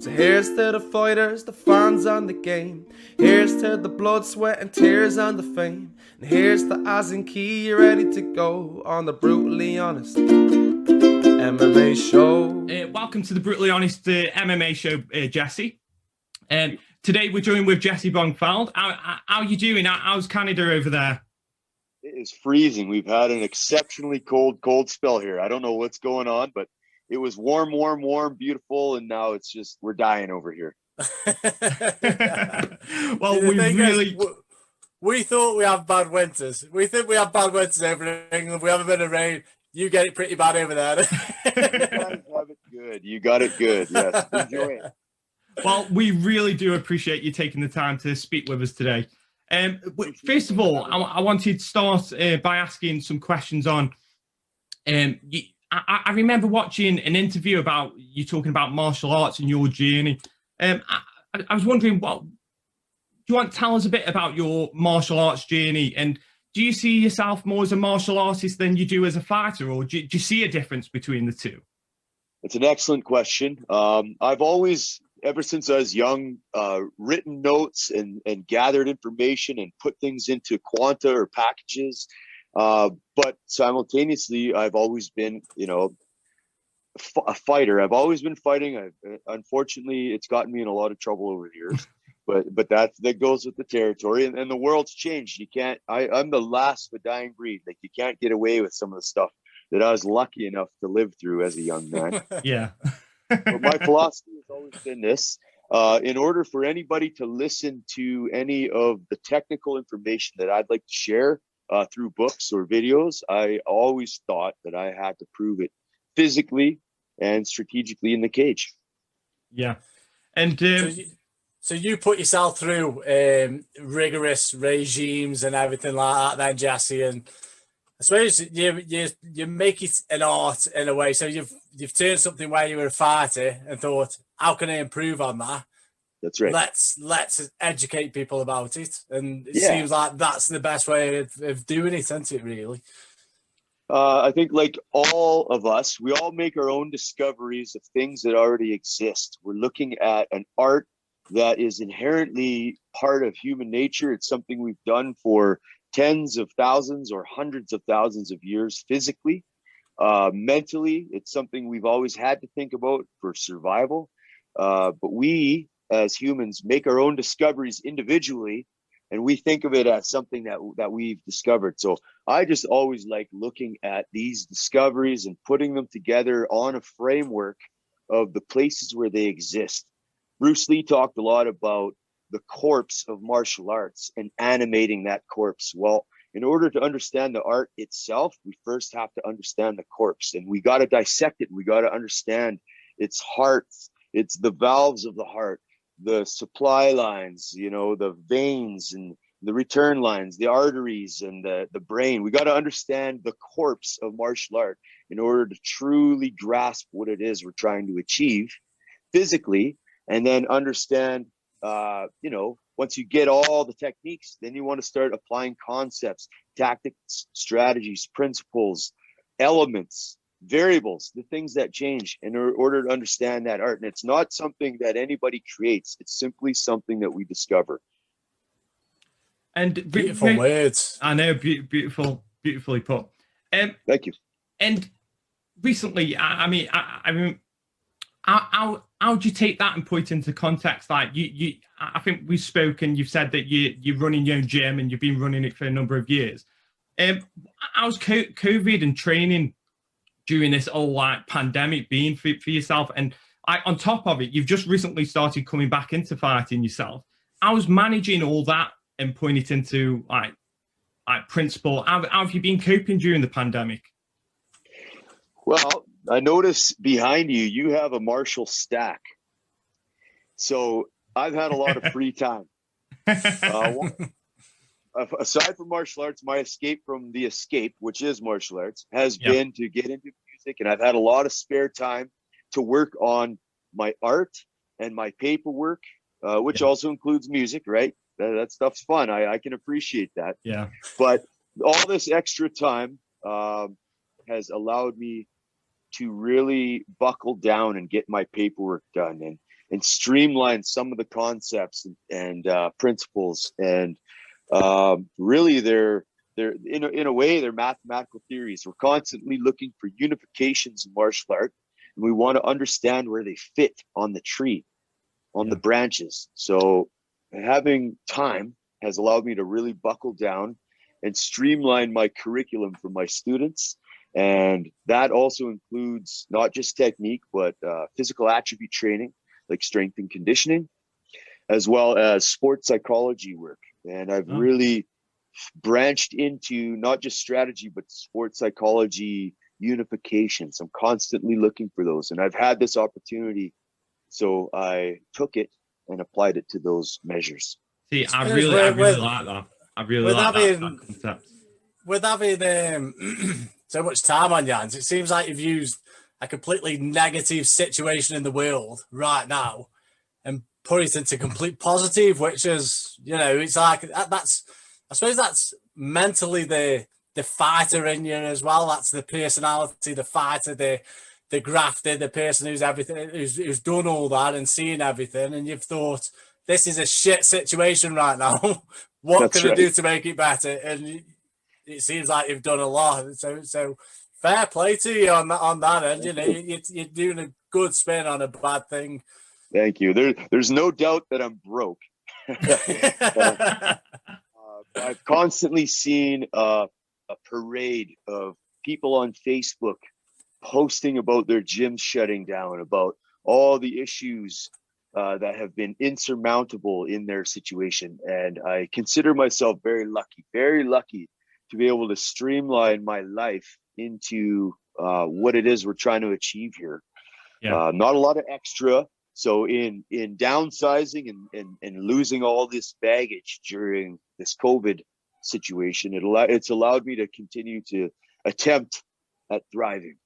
So here's to the fighters, the fans and the game. Here's to the blood, sweat and tears and the fame. And here's to Az and Key, you ready to go on the Brutally Honest MMA show. Welcome to the Brutally Honest MMA show, Jesse. Today we're joined with Jesse Bongfeldt. How are you doing? How's Canada over there? It is freezing. We've had an exceptionally cold spell here. I don't know what's going on, but it was warm, beautiful, and now it's just we're dying over here. Well, we thought we have bad winters. We think we have bad winters over in England. We have a bit of rain. You get it pretty bad over there. You guys have it good. You got it good. Yes, enjoy it. Well, we really do appreciate you taking the time to speak with us today. First of all, I wanted to start by asking some questions on. I remember watching an interview about you talking about martial arts and your journey. I was wondering, do you want to tell us a bit about your martial arts journey? And do you see yourself more as a martial artist than you do as a fighter, or do you see a difference between the two? It's an excellent question. I've always, ever since I was young, written notes and gathered information and put things into quanta or packages. But simultaneously, I've always been, a fighter. I've always been fighting. Unfortunately, it's gotten me in a lot of trouble over the years. But that goes with the territory, and the world's changed. I'm the last of a dying breed. Like, you can't get away with some of the stuff that I was lucky enough to live through as a young man. Yeah. But my philosophy has always been this. In order for anybody to listen to any of the technical information that I'd like to share through books or videos, I always thought that I had to prove it physically and strategically in the cage. Yeah. And so you put yourself through rigorous regimes and everything like that then, Jesse, and I suppose you make it an art in a way. So you've turned something where you were a fighter and thought, how can I improve on that? That's right. Let's educate people about it, and it seems like that's the best way of doing it, isn't it? Really. I think, like all of us, we all make our own discoveries of things that already exist. We're looking at an art that is inherently part of human nature. It's something we've done for tens of thousands or hundreds of thousands of years physically. Mentally, it's something we've always had to think about for survival. But we, as humans, make our own discoveries individually, and we think of it as something that we've discovered. So I just always like looking at these discoveries and putting them together on a framework of the places where they exist. Bruce Lee talked a lot about the corpse of martial arts and animating that corpse. Well, in order to understand the art itself, we first have to understand the corpse, and we got to dissect it. We got to understand its heart. It's the valves of the heart, the supply lines, the veins and the return lines, the arteries and the brain. We got to understand the corpse of martial art in order to truly grasp what it is we're trying to achieve physically, and then understand, once you get all the techniques, then you want to start applying concepts, tactics, strategies, principles, elements, variables, the things that change in order to understand that art. And it's not something that anybody creates. It's simply something that we discover. And beautiful words. I know, beautifully put. Thank you. And recently, I mean, how do you take that and put it into context? Like I think we've spoken. You've said that you're running your own gym and you've been running it for a number of years. How's COVID and training during this whole pandemic being for yourself? And on top of it, you've just recently started coming back into fighting yourself. How's managing all that and putting it into like principle? How have you been coping during the pandemic? Well, I notice behind you have a Marshall stack. So I've had a lot of free time. Aside from martial arts, my escape from the escape, which is martial arts, has been to get into music. And I've had a lot of spare time to work on my art and my paperwork, which also includes music, right? That stuff's fun. I can appreciate that. Yeah. But all this extra time has allowed me to really buckle down and get my paperwork done. And and streamline some of the concepts and principles. And really, they're in a way, they're mathematical theories. We're constantly looking for unifications in martial art, and we want to understand where they fit on the tree, on the branches. So having time has allowed me to really buckle down and streamline my curriculum for my students. And that also includes not just technique, but physical attribute training, like strength and conditioning, as well as sports psychology work. And I've really branched into not just strategy, but sports psychology unifications. I'm constantly looking for those. And I've had this opportunity, so I took it and applied it to those measures. See, I really like that. I really like that concept. With having so much time on your hands, it seems like you've used a completely negative situation in the world right now and put it into complete positive, which is, you know, it's like that's, I suppose that's mentally the fighter in you as well. That's the personality, the fighter, the grafter, the person who's everything, who's done all that and seen everything. And you've thought, this is a shit situation right now. What can I do to make it better? And it seems like you've done a lot. So fair play to you on that end. You know, you're doing a good spin on a bad thing. Thank you. There's no doubt that I'm broke. I've constantly seen a parade of people on Facebook posting about their gyms shutting down, about all the issues that have been insurmountable in their situation. And I consider myself very lucky to be able to streamline my life into what it is we're trying to achieve here. Not a lot of extra. So in downsizing and losing all this baggage during this COVID situation, it's allowed me to continue to attempt at thriving.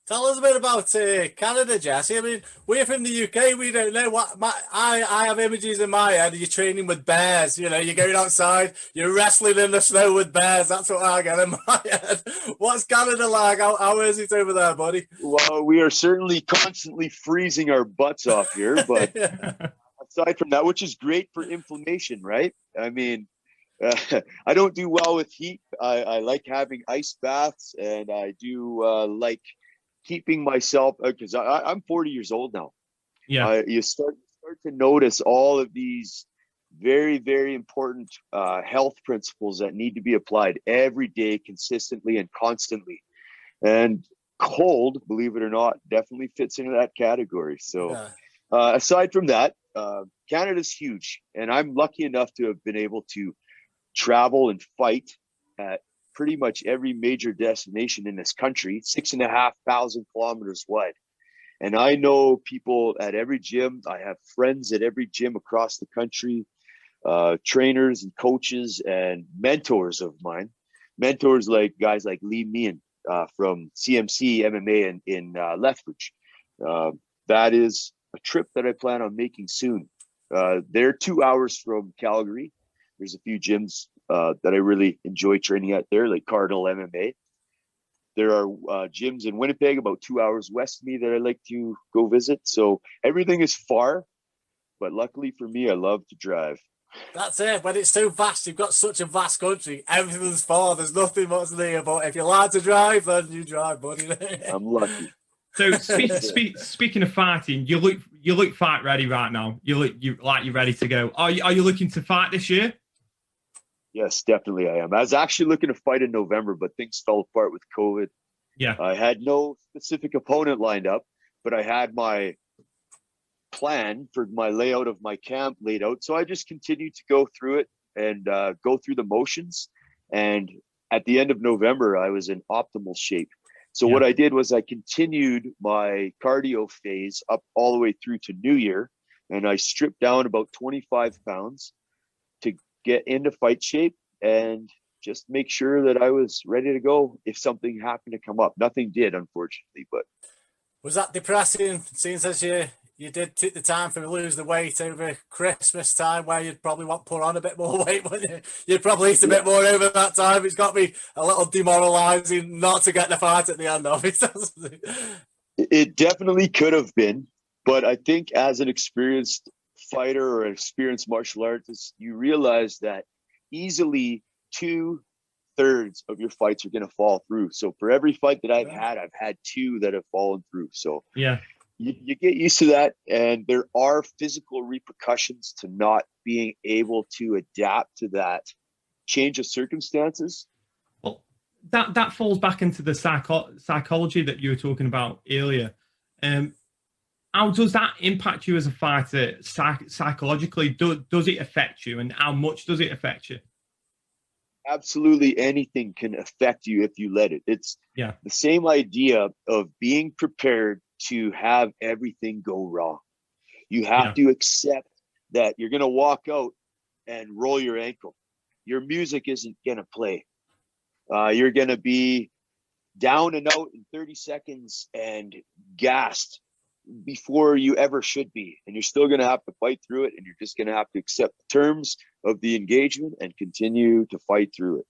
Tell us a bit about Canada, Jesse. I mean, we're from the UK. We don't know what. I have images in my head. You're training with bears. You know, you're going outside. You're wrestling in the snow with bears. That's what I get in my head. What's Canada like? How is it over there, buddy? Well, we are certainly constantly freezing our butts off here. But aside from that, which is great for inflammation, right? I mean, I don't do well with heat. I like having ice baths, and I do like keeping myself, because I'm 40 years old now. You start to notice all of these very, very important health principles that need to be applied every day, consistently and constantly. And cold, believe it or not, definitely fits into that category. So aside from that, Canada's huge, and I'm lucky enough to have been able to travel and fight at pretty much every major destination in this country, 6,500 kilometers wide. And I know people at every gym. I have friends at every gym across the country, trainers and coaches and mentors of mine. Mentors like guys like Lee Meehan from CMC MMA in Lethbridge. That is a trip that I plan on making soon. They're 2 hours from Calgary. There's a few gyms that I really enjoy training at there, like Cardinal MMA. There are gyms in Winnipeg about 2 hours west of me that I like to go visit. So everything is far, but luckily for me, I love to drive. That's it. When it's so vast, you've got such a vast country. Everything's far. There's nothing much there. But if you're allowed to drive, then you drive, buddy. I'm lucky. So speaking of fighting, you look fight ready right now. You look like you're ready to go. Are you looking to fight this year? Yes, definitely I am. I was actually looking to fight in November, but things fell apart with COVID. Yeah. I had no specific opponent lined up, but I had my plan for my layout of my camp laid out. So I just continued to go through it and go through the motions. And at the end of November, I was in optimal shape. So what I did was I continued my cardio phase up all the way through to New Year. And I stripped down about 25 pounds to get into fight shape and just make sure that I was ready to go if something happened to come up. Nothing did, unfortunately, but. Was that depressing, seeing as you did take the time to lose the weight over Christmas time, where you'd probably want to put on a bit more weight, wouldn't you? You'd probably eat a bit more over that time. It's got me a little demoralising not to get the fight at the end of it. It definitely could have been, But I think as an experienced fighter or an experienced martial artist, you realize that easily 2/3 of your fights are going to fall through. So for every fight that I've had 2 that have fallen through. So Yeah. you get used to that, and there are physical repercussions to not being able to adapt to that change of circumstances. Well, that falls back into the psychology that you were talking about earlier. How does that impact you as a fighter psychologically? Does it affect you, and how much does it affect you? Absolutely anything can affect you if you let it. It's the same idea of being prepared to have everything go wrong. You have to accept that you're going to walk out and roll your ankle. Your music isn't going to play. You're going to be down and out in 30 seconds and gassed before you ever should be. And you're still going to have to fight through it. And you're just going to have to accept the terms of the engagement and continue to fight through it.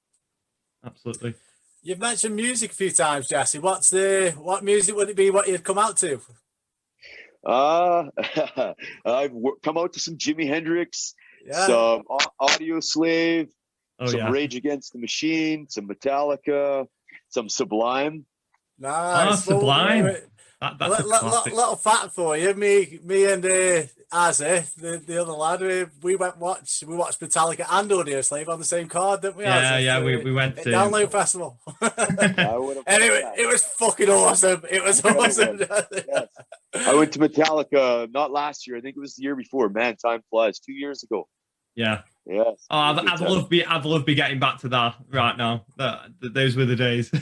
Absolutely. You've mentioned music a few times, Jesse. What music would it be? What you'd come out to? I've come out to some Jimi Hendrix, some Audio Slave, some Rage Against the Machine, some Metallica, some Sublime. Nice. Sublime. That's a little fact for you. Me and Azzy, the other lad, we watched Metallica and Audio Slave on the same card, didn't we? We went to Download Festival. And it was fucking awesome. It was awesome. Yes. I went to Metallica not last year. I think it was the year before. Man, time flies. 2 years ago. Yeah. Yes. Oh, I'd love be getting back to that right now. Those were the days.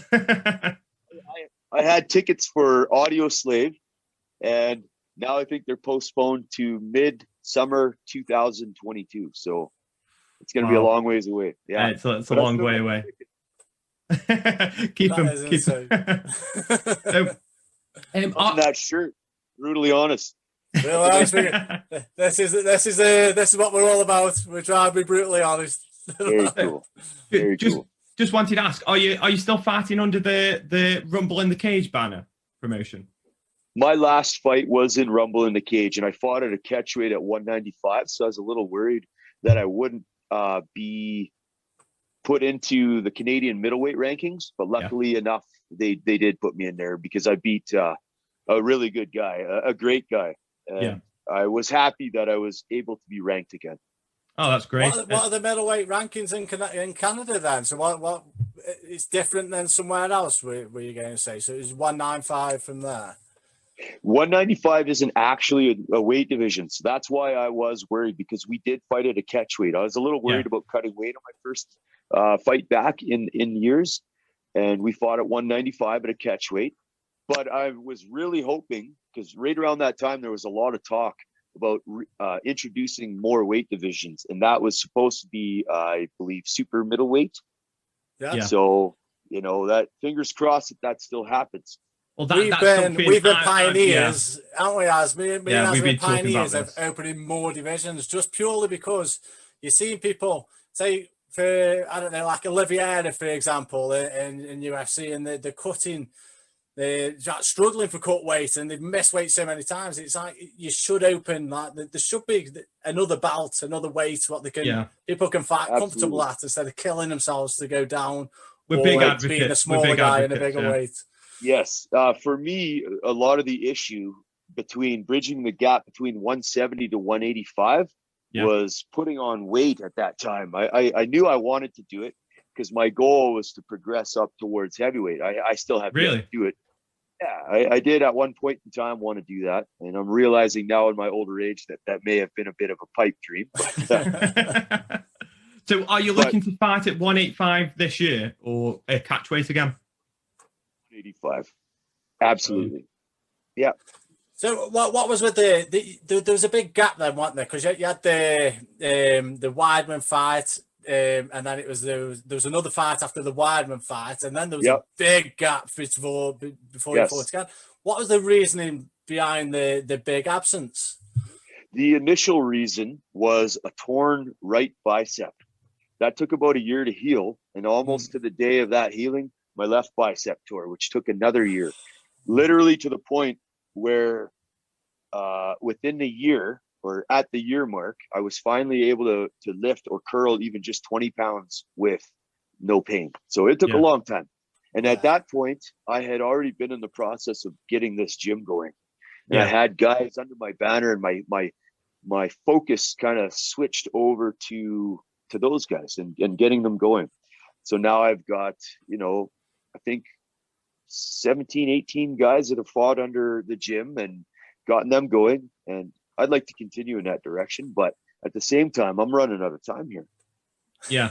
I had tickets for Audio Slave, and now I think they're postponed to mid-summer 2022. So it's going to be a long ways away. Yeah, it's a long way away. keep them. On that shirt, brutally honest. This is what we're all about. We're trying to be brutally honest. Very cool. Very cool. Just wanted to ask, are you still fighting under the Rumble in the Cage banner promotion? My last fight was in Rumble in the Cage, and I fought at a catchweight at 195. So I was a little worried that I wouldn't be put into the Canadian middleweight rankings, but luckily enough, they did put me in there because I beat a really good guy, a great guy. And I was happy that I was able to be ranked again. Oh, that's great. What are the middleweight rankings in Canada then? So what it's different than somewhere else, were you going to say? So it was 195 from there. 195 isn't actually a weight division. So that's why I was worried, because we did fight at a catchweight. I was a little worried about cutting weight on my first fight back in years. And we fought at 195 at a catchweight. But I was really hoping, because right around that time, there was a lot of talk about introducing more weight divisions, and that was supposed to be, I believe, super middleweight. Yeah. So that fingers crossed that still happens. Well, we've been pioneers, aren't we? As me and as we've been pioneers of opening more divisions, just purely because you're seeing people say, for I don't know, like Oliveira, for example, in UFC, and they're cutting. They're struggling for cut weight, and they've missed weight so many times. It's like you should open, like there should be another belt, another weight, what they can people can fight comfortable at, instead of killing themselves to go down. We're big advocates. Being a smaller guy in a bigger weight. Yes, for me, a lot of the issue between bridging the gap between 170 to 185 was putting on weight at that time. I knew I wanted to do it because my goal was to progress up towards heavyweight. I still have to do it. Yeah, I did at one point in time want to do that. And I'm realizing now in my older age that may have been a bit of a pipe dream. So are you looking to fight at 185 this year, or a catchweight again? 185. Absolutely. Yeah. So what was with there was a big gap then, wasn't there? Because you had the Weidman fight. And then there was another fight after the Weidman fight, and then there was a big gap before you fought again. What was the reasoning behind the big absence? The initial reason was a torn right bicep. That took about a year to heal, and almost to the day of that healing, my left bicep tore, which took another year, literally to the point where within the year, or at the year mark, I was finally able to lift or curl even just 20 pounds with no pain. So it took a long time. And at that point, I had already been in the process of getting this gym going. And I had guys under my banner, and my focus kind of switched over to those guys and getting them going. So now I've got, I think 17, 18 guys that have fought under the gym and gotten them going. And I'd like to continue in that direction. But at the same time, I'm running out of time here. Yeah.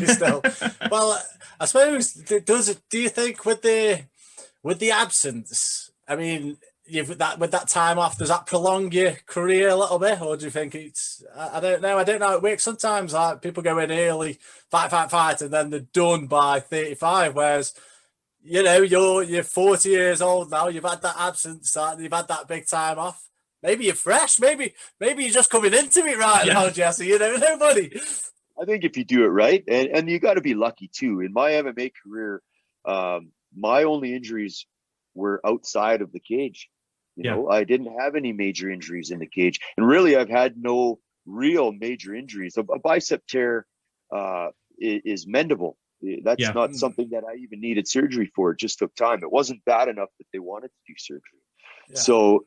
Still, well, I suppose, do you think with the absence, I mean, with that time off, does that prolong your career a little bit, or do you think it's? I don't know. It works sometimes. Like, people go in early, fight, and then they're done by 35. Whereas, you're 40 years old now. You've had that absence, you've had that big time off. Maybe you're fresh. Maybe you're just coming into it right now, Jesse. Nobody. I think if you do it right, and you got to be lucky too. In my MMA career, my only injuries were outside of the cage. I didn't have any major injuries in the cage, and really, I've had no real major injuries. A bicep tear is mendable. That's not something that I even needed surgery for. It just took time. It wasn't bad enough that they wanted to do surgery. Yeah. So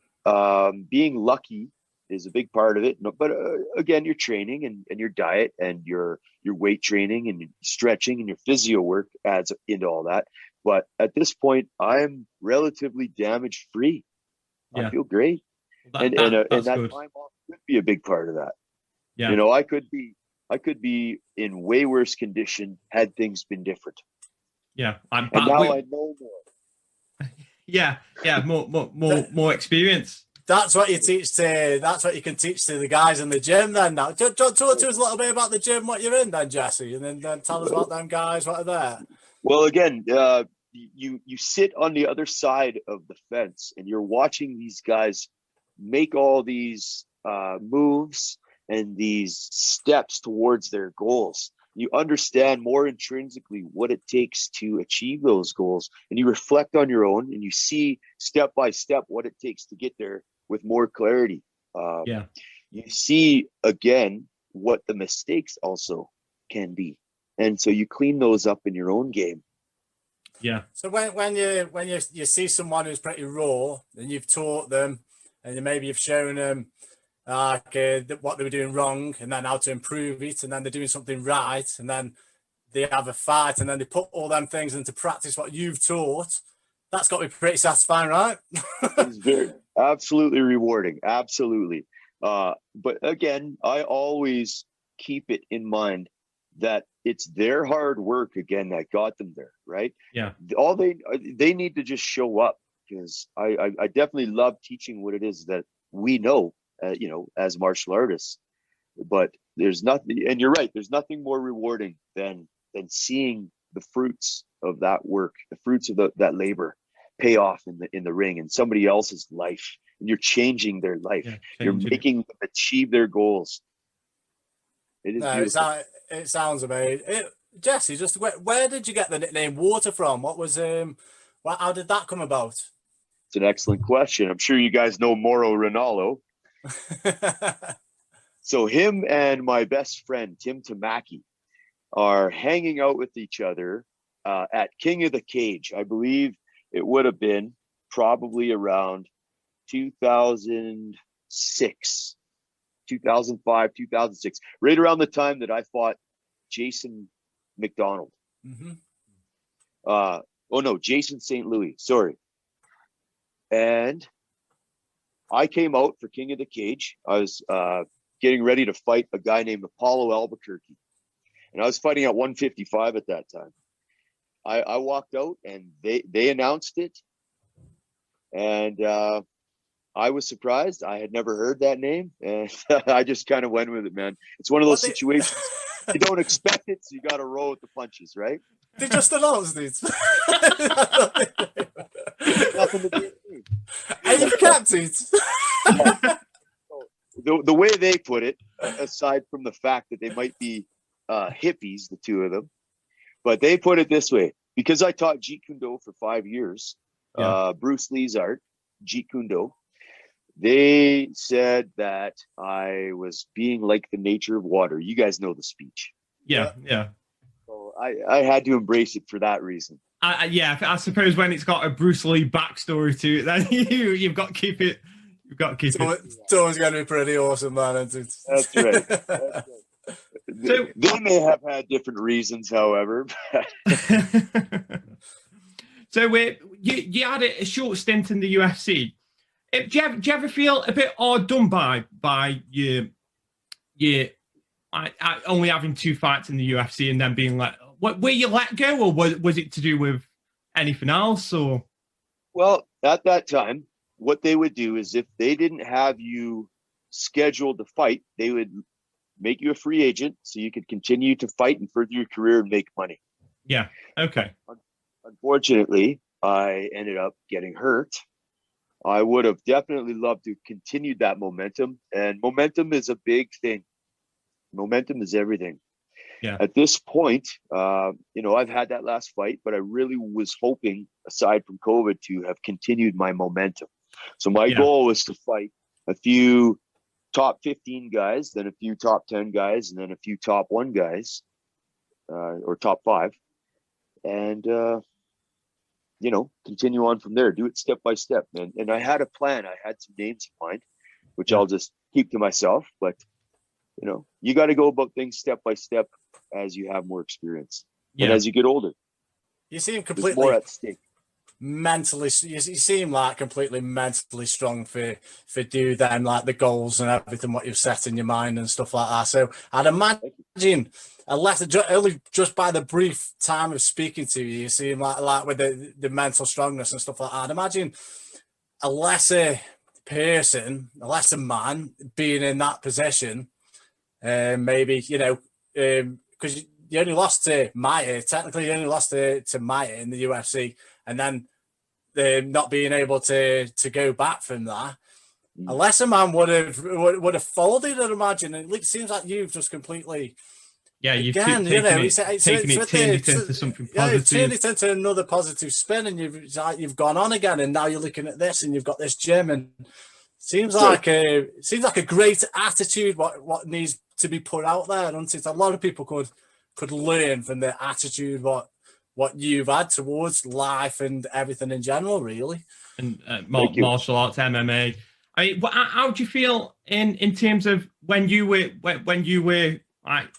being lucky is a big part of it. But again, your training and your diet and your weight training and your stretching and your physio work adds into all that. But at this point, I'm relatively damage free. I feel great. And that good. Time off could be a big part of that. Yeah. I could be in way worse condition had things been different. Yeah. I know more. Yeah. More experience. That's what you teach to. That's what you can teach to the guys in the gym. Then now, talk to us a little bit about the gym, what you're in, then, Jesse, and then tell us about them guys, what are there. Well, again, you sit on the other side of the fence, and you're watching these guys make all these moves and these steps towards their goals. You understand more intrinsically what it takes to achieve those goals, and you reflect on your own, and you see step by step what it takes to get there with more clarity. You see again what the mistakes also can be, and so you clean those up in your own game. Yeah. So when you see someone who's pretty raw, and you've taught them, and maybe you've shown them what they were doing wrong, and then how to improve it, and then they're doing something right, and then they have a fight, and then they put all them things into practice what you've taught. That's got to be pretty satisfying, right? It's very absolutely rewarding. Absolutely. But again, I always keep it in mind that it's their hard work again that got them there, right? Yeah. All they need to just show up, because I definitely love teaching what it is that we know, as martial artists. But there's nothing, and you're right, there's nothing more rewarding than seeing the fruits of that work, the fruits of that labor pay off in the ring in somebody else's life, and you're changing their life. You're making them achieve their goals. It is. It sounds amazing. Jesse, just where did you get the nickname Water from? What was how did that come about? It's an excellent question. I'm sure you guys know Mauro Ranallo. So him and my best friend Tim Tamaki are hanging out with each other at King of the Cage. I believe it would have been probably around 2006, 2005, 2006, right around the time that I fought Jason McDonald. Mm-hmm. Jason St. Louis, sorry. And I came out for King of the Cage. I was getting ready to fight a guy named Apollo Albuquerque. And I was fighting at 155 at that time. I walked out, and they announced it. And I was surprised. I had never heard that name. And I just kind of went with it, man. It's one of those situations. You don't expect it, so you got to roll with the punches, right? They just announced it. Nothing to do with me. And you've kept it. The way they put it, aside from the fact that they might be hippies, the two of them, but they put it this way: because I taught Jeet Kune Do for 5 years, Bruce Lee's art, Jeet Kune Do, They said that I was being like the nature of water. You guys know the speech. Yeah, yeah. So I had to embrace it for that reason. Yeah, I suppose when it's got a Bruce Lee backstory to it, then you've got to keep it. You've got to keep it. It's always going to be pretty awesome, man. That's right. That's right. So They may have had different reasons, however. so you had a short stint in the UFC. Do you ever feel a bit hard done by your only having 2 fights in the UFC and then being like, were you let go, or was it to do with anything else? Or Well, at that time, what they would do is if they didn't have you scheduled to fight, they would make you a free agent so you could continue to fight and further your career and make money. yeah, okay, Unfortunately, I ended up getting hurt. I would have definitely loved to continue that momentum, and momentum is a big thing. Momentum is everything. yeah, At this point, I've had that last fight, but I really was hoping, aside from COVID, to have continued my momentum. So my goal was to fight a few top 15 guys, then a few top 10 guys, and then a few top 1 guys, or top 5. And, continue on from there, do it step by step. And I had a plan. I had some names in mind, which I'll just keep to myself. But, you got to go about things step by step as you have more experience. And as you get older. You seem There's completely more at stake. mentally, you seem like completely mentally strong for do then, like the goals and everything, what you've set in your mind and stuff like that. So I'd imagine, unless only just by the brief time of speaking to you, you seem like with the mental strongness and stuff like that. I'd imagine a lesser person, a lesser man being in that position, maybe, because you only lost to Maia. Technically, you only lost to Maia in the UFC, and then not being able to go back from that. A lesser man would have folded, I'd imagine. It seems like you've just completely, you've again, taken it, turned it into something positive. You've turned it into another positive spin, and you've gone on again, and now you're looking at this, and you've got this gym, and seems like a great attitude. What needs to be put out there, and a lot of people could learn from the attitude what you've had towards life and everything in general, really. And martial arts, MMA. I mean, how do you feel in terms of when you were like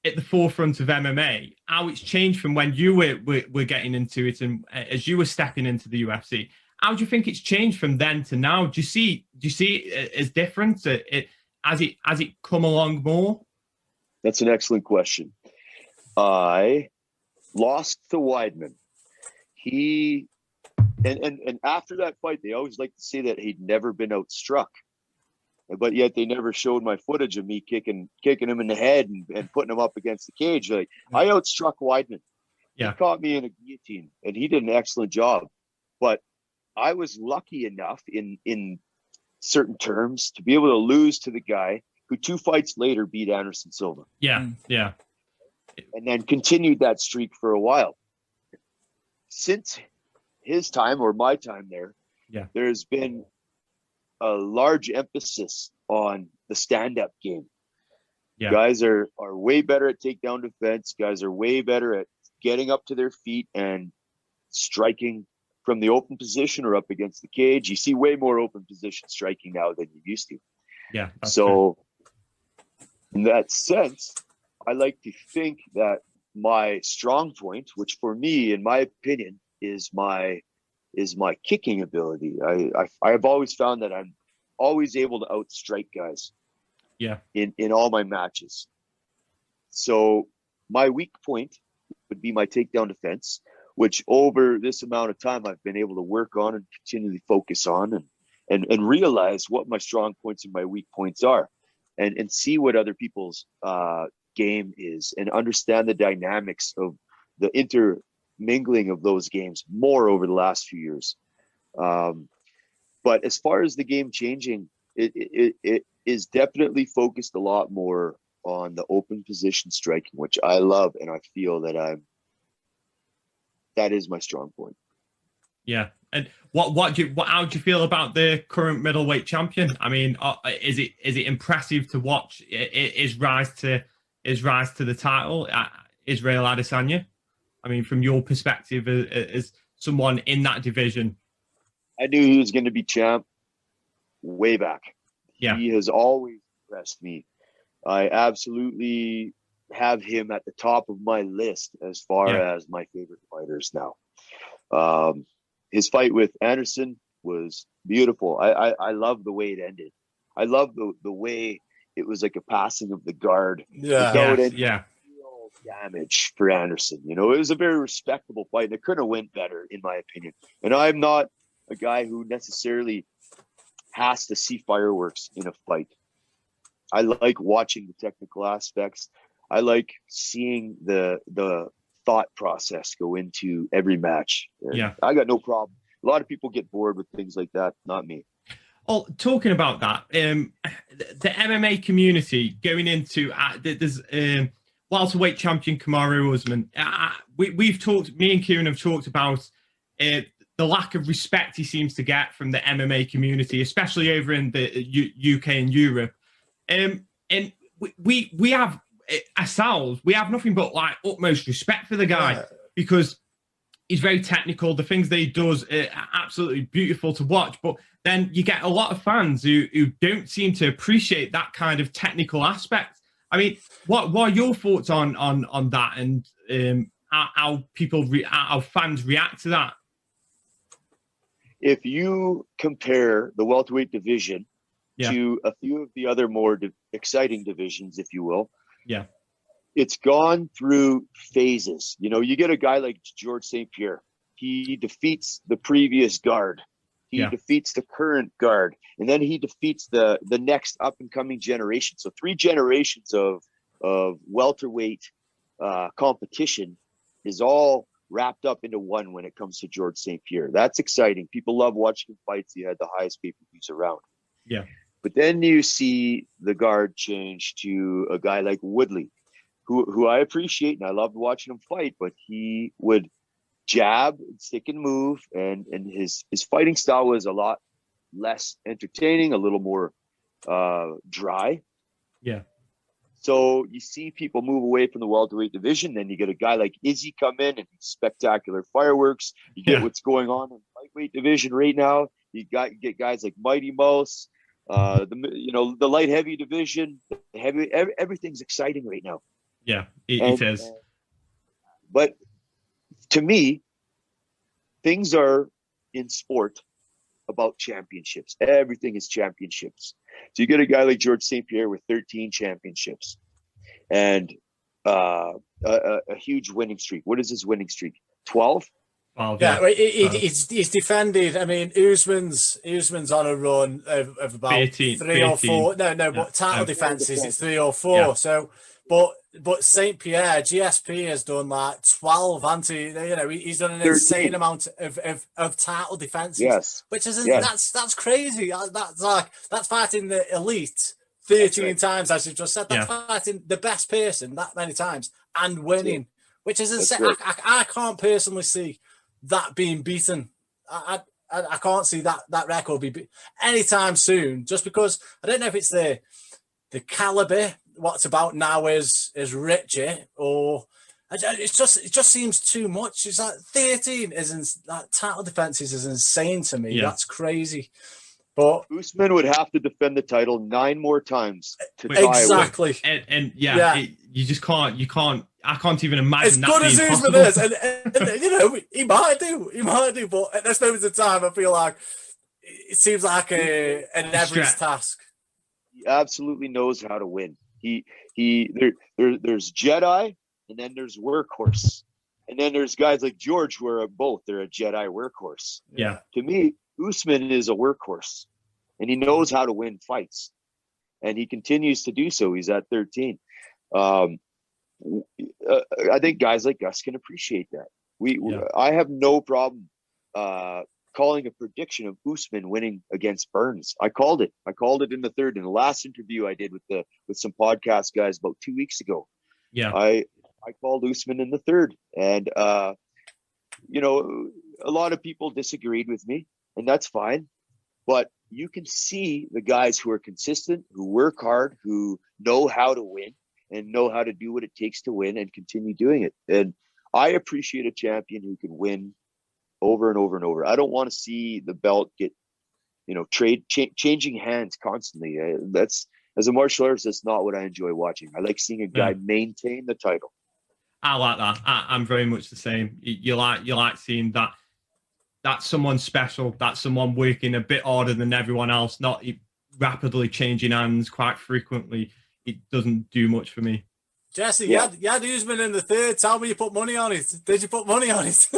at the forefront of MMA? How it's changed from when you were getting into it, and as you were stepping into the UFC? How do you think it's changed from then to now? Do you see it as different? As it come along more? That's an excellent question. I lost to Weidman. He and after that fight, they always like to say that he'd never been outstruck, but yet they never showed my footage of me kicking him in the head and putting him up against the cage. Like, I outstruck Weidman. Yeah. He caught me in a guillotine, and he did an excellent job. But I was lucky enough in certain terms to be able to lose to the guy who 2 fights later beat Anderson Silva. Yeah, yeah. And then continued that streak for a while. Since his time, or my time there, there's been a large emphasis on the stand-up game. Yeah. Guys are way better at takedown defense. Guys are way better at getting up to their feet and striking from the open position or up against the cage. You see way more open position striking now than you used to. Yeah. So in that sense, I like to think that my strong point, which for me, in my opinion, is my kicking ability. I've always found that I'm always able to outstrike guys. Yeah. In all my matches. So my weak point would be my takedown defense, which over this amount of time I've been able to work on and continually focus on and realize what my strong points and my weak points are, and see what other people's game is, and understand the dynamics of the intermingling of those games more over the last few years. But as far as the game changing, it is definitely focused a lot more on the open position striking, which I love, and I feel that that is my strong point. Yeah, And how do you feel about the current middleweight champion? I mean, is it impressive to watch his rise to the title, Israel Adesanya? I mean, from your perspective as someone in that division. I knew he was going to be champ way back. Yeah. He has always impressed me. I absolutely have him at the top of my list as far as my favorite fighters now. His fight with Anderson was beautiful. I love the way it ended. I love the way it was like a passing of the guard. Without any real damage for Anderson. You know, it was a very respectable fight, and it couldn't have went better, in my opinion. And I'm not a guy who necessarily has to see fireworks in a fight. I like watching the technical aspects. I like seeing the thought process go into every match. And I got no problem. A lot of people get bored with things like that. Not me. Oh, talking about that, the MMA community going into there's welterweight champion Kamaru Usman. We've talked. Me and Kieran have talked about the lack of respect he seems to get from the MMA community, especially over in the UK and Europe. And we have ourselves, we have nothing but like utmost respect for the guy because he's very technical. The things that he does are absolutely beautiful to watch. But then you get a lot of fans who don't seem to appreciate that kind of technical aspect. I mean, what are your thoughts on that, and how fans react to that? If you compare the welterweight division to a few of the other more exciting divisions, if you will, it's gone through phases. You know, you get a guy like George St. Pierre. He defeats the previous guard. He defeats the current guard. And then he defeats the next up-and-coming generation. So 3 generations of welterweight competition is all wrapped up into one when it comes to George St. Pierre. That's exciting. People love watching him fights. He had the highest pay-per-views around. Yeah. But then you see the guard change to a guy like Woodley, who I appreciate, and I loved watching him fight, but he would jab, stick and move, and his fighting style was a lot less entertaining, a little more dry. Yeah. So you see people move away from the welterweight division. Then you get a guy like Izzy come in and spectacular fireworks. You get what's going on in the lightweight division right now. You get guys like Mighty Mouse, the light heavy division, everything's exciting right now. Yeah, it is. But to me, things are in sport about championships. Everything is championships. So you get a guy like George St. Pierre with 13 championships and a huge winning streak. What is his winning streak? 12? He's defended. I mean, Usman's on a run of about 13, 3 or 4. But title defenses, it's 3 or 4. Yeah. So, but St. Pierre, GSP has done like 12 he's done an 13. Insane amount of title defenses. Yes. Which is that's crazy. That's fighting the elite 13 times, as you just said. That's fighting the best person that many times and winning. Which is insane. Right. I can't personally see that being beaten. I can't see that record be beaten anytime soon, just because I don't know if it's the caliber, what's about now is Richie, or it just seems too much. It's like 13 that title defenses is insane to me. That's crazy. But Usman would have to defend the title 9 more times to tie exactly. You just can't. You can't. I can't even imagine as good as Usman is, and he might do, but at this moment in time, I feel like it seems like an average task. He absolutely knows how to win. There's Jedi, and then there's workhorse, and then there's guys like George who are both. They're a Jedi workhorse. Yeah. To me, Usman is a workhorse, and he knows how to win fights, and he continues to do so. He's at 13. I think guys like us can appreciate that. I have no problem calling a prediction of Usman winning against Burns. I called it in the 3rd in the last interview I did with some podcast guys about 2 weeks ago. Yeah, I called Usman in the 3rd, and a lot of people disagreed with me, and that's fine. But you can see the guys who are consistent, who work hard, who know how to win and know how to do what it takes to win and continue doing it. And I appreciate a champion who can win over and over and over. I don't want to see the belt get, changing hands constantly. That's, as a martial artist, that's not what I enjoy watching. I like seeing a guy maintain the title. I like that. I'm very much the same. You like seeing that that's someone special, that's someone working a bit harder than everyone else, not rapidly changing hands quite frequently. It doesn't do much for me. Jesse, you had Usman in the third. Tell me you put money on it. Did you put money on it?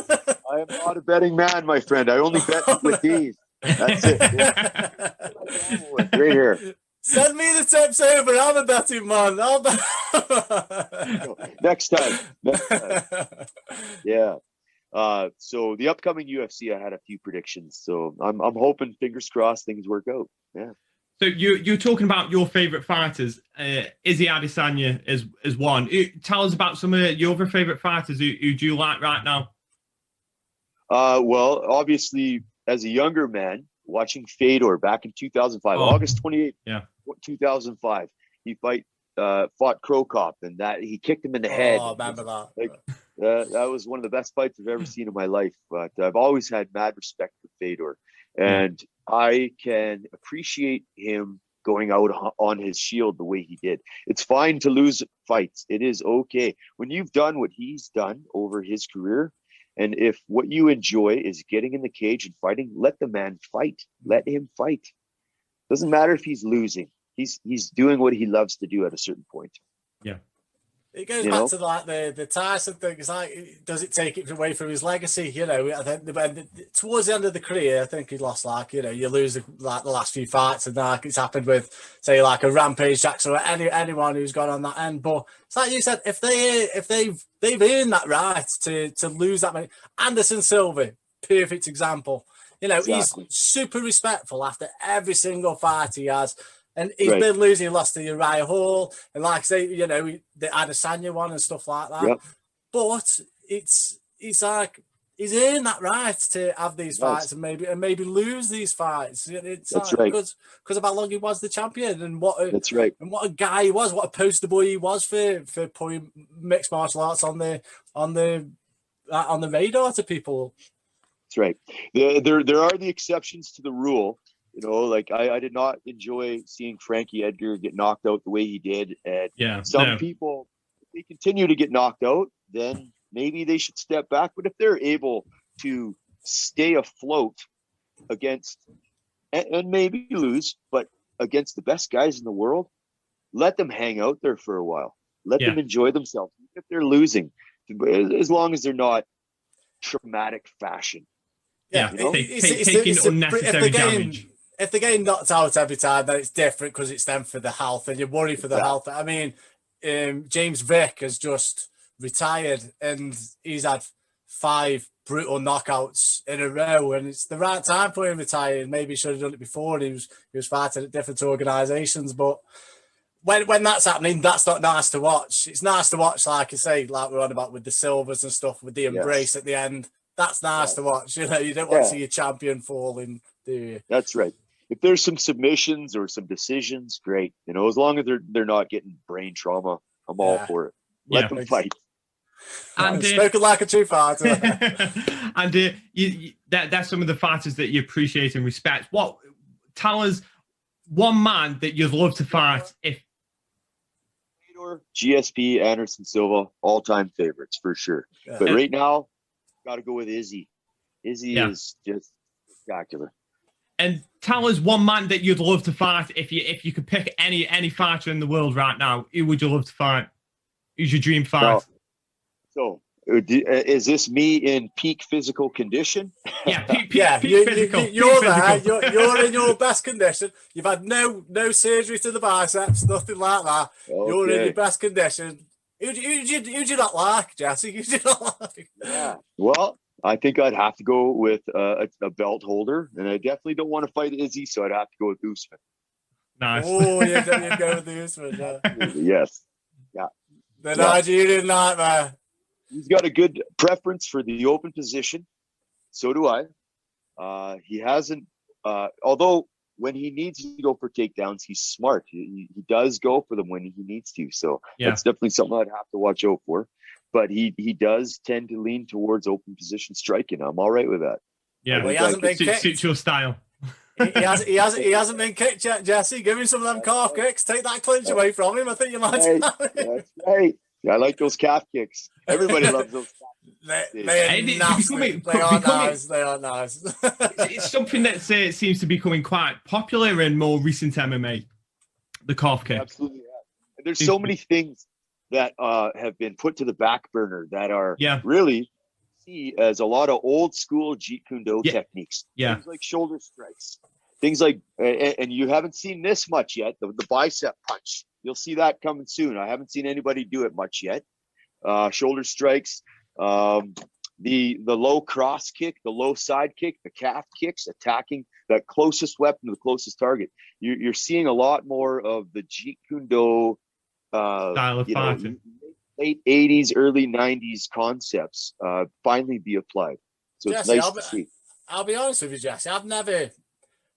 I am not a betting man, my friend. I only bet with these. That's it. Yeah. Right here. Send me the tips over. I'm a betting man. Next time. Yeah. So the upcoming UFC, I had a few predictions. So I'm hoping, fingers crossed, things work out. Yeah. So you're talking about your favorite fighters. Izzy Adesanya is one. Tell us about some of your other favorite fighters. Who do you like right now? Well, obviously, as a younger man, watching Fedor back in 2005, August 28th, 2005, he fought Krokop, and that he kicked him in the head. Oh, remember that. That was one of the best fights I've ever seen in my life. But I've always had mad respect for Fedor, and I can appreciate him going out on his shield the way he did. It's fine to lose fights. It is okay. When you've done what he's done over his career, and if what you enjoy is getting in the cage and fighting, let the man fight. Let him fight. Doesn't matter if he's losing. He's doing what he loves to do at a certain point. Yeah. It goes back to like the Tyson thing. It's like, does it take it away from his legacy? I think towards the end of the career, I think he lost you lose the last few fights, and it's happened with, say, like a Rampage Jackson or anyone who's gone on that end. But it's like you said, if they've earned that right to lose that many. Anderson Silva, perfect example. Exactly. He's super respectful after every single fight he has. And he's been losing. He lost to Uriah Hall, and like I say, the Adesanya one and stuff like that. Yep. But it's like he's earned that right to have these fights and maybe lose these fights. That's right. Because of how long he was the champion and what a guy he was, what a poster boy he was for putting mixed martial arts on the radar to people. That's right. There are the exceptions to the rule. Like I did not enjoy seeing Frankie Edgar get knocked out the way he did. And some people, if they continue to get knocked out, then maybe they should step back. But if they're able to stay afloat against, and maybe lose, but against the best guys in the world, let them hang out there for a while. Let them enjoy themselves. If they're losing, as long as they're not traumatic fashion. Yeah, taking unnecessary damage. If they're getting knocked out every time, then it's different because it's them for the health, and you worry for the health. I mean, James Vick has just retired, and he's had 5 brutal knockouts in a row, and it's the right time for him retiring. Maybe he should have done it before, and he was fighting at different organisations. But when that's happening, that's not nice to watch. It's nice to watch, like I say, like we're on about with the Silvers and stuff, with the embrace at the end. That's nice to watch. You don't want to see your champion falling, do you? That's right. If there's some submissions or some decisions, great. As long as they're not getting brain trauma, I'm all for it. Let them fight. And spoken like a true fighter. And that's some of the fighters that you appreciate and respect. Tell us one man that you'd love to fight if. GSP, Anderson Silva, all-time favorites for sure. But right now, got to go with Izzy. Izzy is just spectacular. And tell us one man that you'd love to fight if you could pick any fighter in the world right now. Who would you love to fight? Who's your dream fight? So is this me in peak physical condition? Yeah, peak physical. You're in your best condition. You've had no surgery to the biceps, nothing like that. Okay. You're in your best condition. Who do you not like, Jesse? Who do you not like? Yeah. Well, I think I'd have to go with a belt holder, and I definitely don't want to fight Izzy, so I'd have to go with Usman. Nice. Oh, you'd go with the Usman. Yeah. Yes. Yeah. The Nigerian nightmare. He's got a good preference for the open position. So do I. He hasn't, although when he needs to go for takedowns, he's smart. He does go for them when he needs to. So that's definitely something I'd have to watch out for. But he does tend to lean towards open position striking. I'm all right with that. Yeah, well, he hasn't been kicked. Suits your style. He hasn't been kicked yet, Jesse. Give him some of them calf kicks. Take that clinch away from him. I think you might. That's right. I like those calf kicks. Everybody loves those calf kicks. They are nice. They are nice. It's something that seems to be becoming quite popular in more recent MMA. The calf kick. Absolutely. Yeah. And there's so many things that have been put to the back burner that are really see as a lot of old school Jeet Kune Do techniques. Yeah. Things like shoulder strikes. Things like, and you haven't seen this much yet, the bicep punch. You'll see that coming soon. I haven't seen anybody do it much yet. Shoulder strikes, the low cross kick, the low side kick, the calf kicks, attacking that closest weapon to the closest target. You're seeing a lot more of the Jeet Kune Do style of fighting. Late 80s, early 90s concepts finally be applied. So Jesse, it's nice to see. I'll be honest with you, Jesse. I've never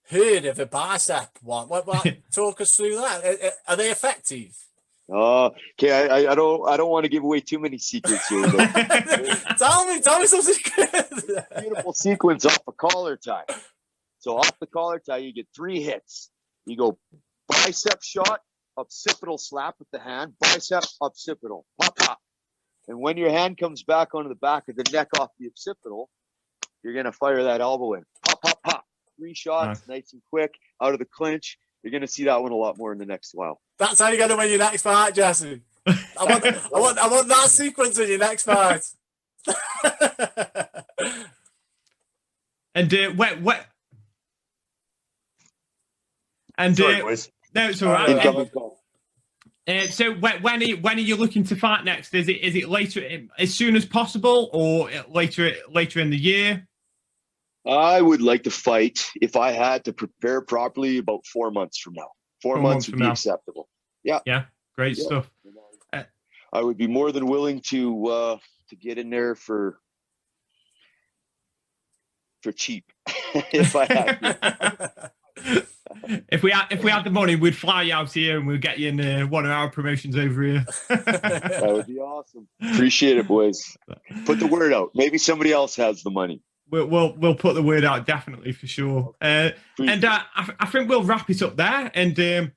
heard of a bicep one. What talk us through that? Are they effective? Okay. I don't want to give away too many secrets here. But tell me something good. Beautiful sequence off a collar tie. So off the collar tie, you get 3 hits. You go bicep shot, occipital slap with the hand, bicep, occipital, pop, pop. And when your hand comes back onto the back of the neck off the occipital, you're going to fire that elbow in. Pop, pop, pop. 3 shots, nice and quick, out of the clinch. You're going to see that one a lot more in the next while. That's how you're going to win your next fight, Jesse. I want that sequence in your next fight. And what? And sorry, boys. No, it's all right. So when are you looking to fight next? Is it later, as soon as possible, or later in the year? I would like to fight, if I had to prepare properly, about 4 months from now. 4 months would be acceptable. Yeah. Yeah. Great stuff. I would be more than willing to get in there for cheap if I had to. If we had the money, we'd fly you out here and we'd get you in one of our promotions over here. That would be awesome. Appreciate it, boys. Put the word out. Maybe somebody else has the money. We'll put the word out, definitely, for sure. And I think we'll wrap it up there. And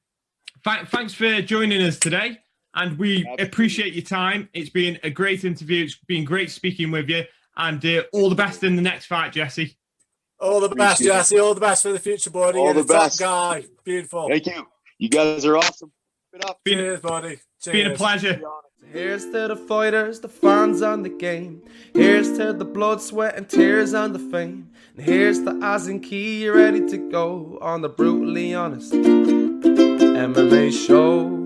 thanks for joining us today. And we appreciate your time. It's been a great interview. It's been great speaking with you. And all the best in the next fight, Jesse. All the best, Jesse. All the best for the future, buddy. All the best, guy. Beautiful. Thank you. You guys are awesome. Keep it up. Cheers, buddy. Cheers. It's been a pleasure. Here's to the fighters, the fans and the game. Here's to the blood, sweat and tears and the fame. And here's to Az and Key, you ready to go on the brutally honest MMA show.